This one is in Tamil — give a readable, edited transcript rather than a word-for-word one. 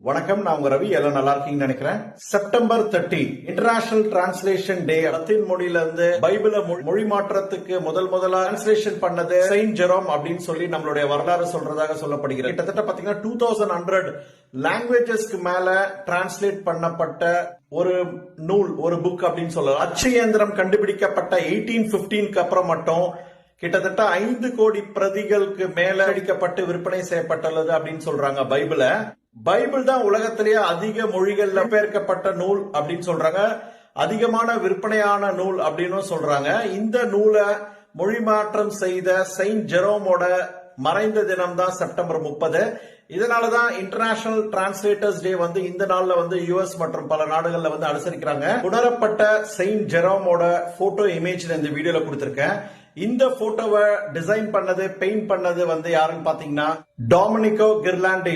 வணக்கம், நான் உங்க ரவி. எல்லாம் நல்லா இருக்கீங்கன்னு நினைக்கிறேன். செப்டம்பர் 30 இன்டர்நேஷனல் டிரான்ஸ்லேஷன் டே. லத்தீன் மொழியில இருந்து பைபிள மொழி மாற்றத்துக்கு முதலா டிரான்ஸ்லேஷன் பண்ணது செயின்ட் ஜெரோம் அப்படின்னு சொல்லி நம்மளுடைய வரலாறு சொல்றதாக சொல்லப்படுகிறது. கிட்டத்தட்ட பாத்தீங்கன்னா 2100 லாங்குவேஜஸ்க்கு மேல டிரான்ஸ்லேட் பண்ணப்பட்ட ஒரு நூல், ஒரு புக் அப்படின்னு சொல்லலாம். அச்சு இயந்திரம் கண்டுபிடிக்கப்பட்ட 1815க்கு அப்புறம் மட்டும் கிட்டத்தட்ட 5 கோடி பிரதிகளுக்கு மேல அடிக்கப்பட்டு விற்பனை செய்யப்பட்டுள்ளது அப்படின்னு சொல்றாங்க. பைபிள் தான் உலகத்திலேயே அதிக மொழிகள்ல பெயர்க்கப்பட்ட நூல் அப்படின்னு சொல்றாங்க. அதிகமான விற்பனையான நூல் அப்படின்னு சொல்றாங்க. இந்த நூலை மொழி மாற்றம் செய்த செயின்ட் ஜெரோமோட மறைந்த தினம் தான் செப்டம்பர் 30. இதனாலதான் இன்டர்நேஷனல் டிரான்ஸ்லேட்டர்ஸ் டே இந்த நாள்ல யுஎஸ் மற்றும் பல நாடுகள்ல அனுசரிக்கிறாங்க. உணரப்பட்ட செயின்ட் ஜெரோமோட போட்டோ இமேஜ் இந்த வீடியோல கொடுத்திருக்கேன். இந்த போட்டோவை டிசைன் பண்ணது, பெயிண்ட் பண்ணது யாருன்னு பாத்தீங்கன்னா டாமினிகோ கிர்லாண்டே.